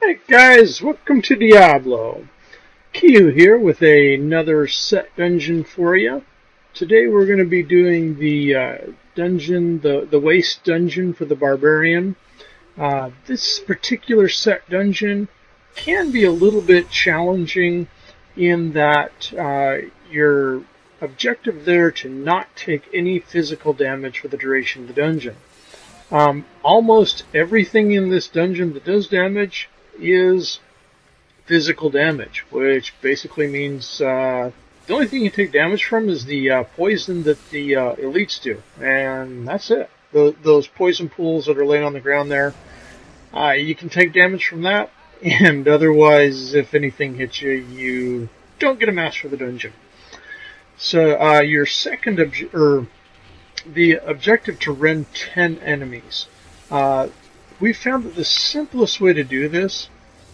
Hey guys, welcome to Diablo. Q here with another set dungeon for you. Today we're going to be doing the dungeon, the waste dungeon for the barbarian. This particular set dungeon can be a little bit challenging in that your objective there to not take any physical damage for the duration of the dungeon. Almost everything in this dungeon that does damage is physical damage, which basically means the only thing you take damage from is the poison that the elites do, and that's it. Those poison pools that are laying on the ground there, you can take damage from that, and otherwise, if anything hits you, you don't get a master of the dungeon. So your second the objective to rend 10 enemies. We found that the simplest way to do this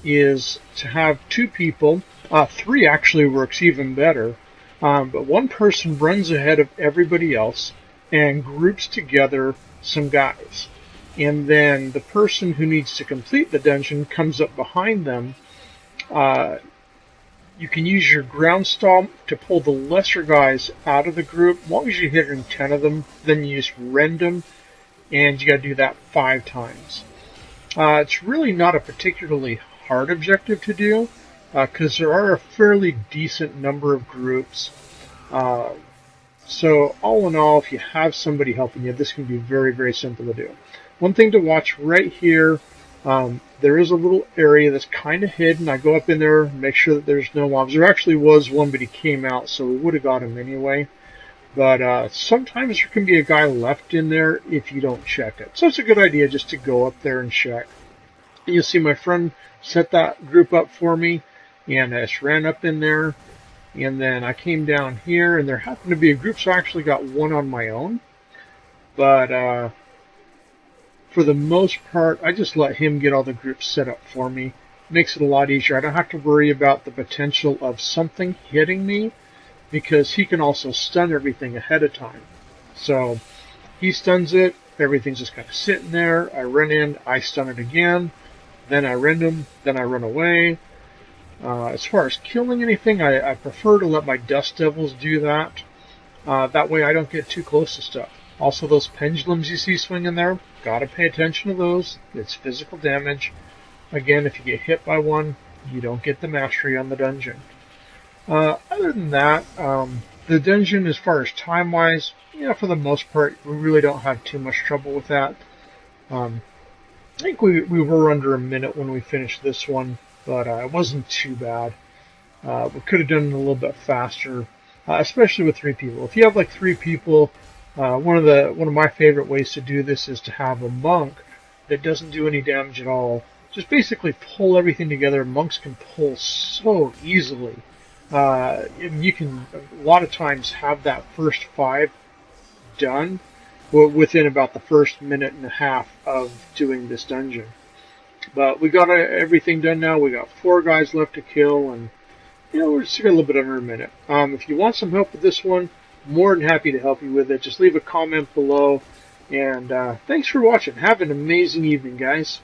is to have two people. Three actually works even better. But one person runs ahead of everybody else and groups together some guys. And then the person who needs to complete the dungeon comes up behind them. You can use your ground stomp to pull the lesser guys out of the group. As long as you hit 10 of them, then you just rend them. And you got to do that 5 times. It's really not a particularly hard objective to do, because there are a fairly decent number of groups. So all in all, if you have somebody helping you, this can be very, very simple to do. One thing to watch right here, there is a little area that's kind of hidden. I go up in there and make sure that there's no mobs. There actually was one, but he came out, so we would have got him anyway. But sometimes there can be a guy left in there if you don't check it. So it's a good idea just to go up there and check. You'll see my friend set that group up for me, and I just ran up in there. And then I came down here, and there happened to be a group, so I actually got one on my own. But for the most part, I just let him get all the groups set up for me. Makes it a lot easier. I don't have to worry about the potential of something hitting me, because he can also stun everything ahead of time. So he stuns it, everything's just kind of sitting there. I run in, I stun it again, then I rend him, then I run away. As far as killing anything, I prefer to let my dust devils do that. That way I don't get too close to stuff. Also, those pendulums you see swinging there, gotta pay attention to those. It's physical damage. Again, if you get hit by one, you don't get the mastery on the dungeon. Other than that, the dungeon, as far as time-wise, for the most part, we really don't have too much trouble with that. I think we were under a minute when we finished this one, but it wasn't too bad. We could have done it a little bit faster, especially with 3 people. If you have like 3 people, one of my favorite ways to do this is to have a monk that doesn't do any damage at all. Just basically pull everything together. Monks can pull so easily. You can a lot of times have that first 5 done within about the first minute and a half of doing this dungeon. But we got everything done now. We got 4 guys left to kill, and we're just got a little bit under a minute. If you want some help with this one, more than happy to help you with it. Just leave a comment below, and thanks for watching. Have an amazing evening, guys.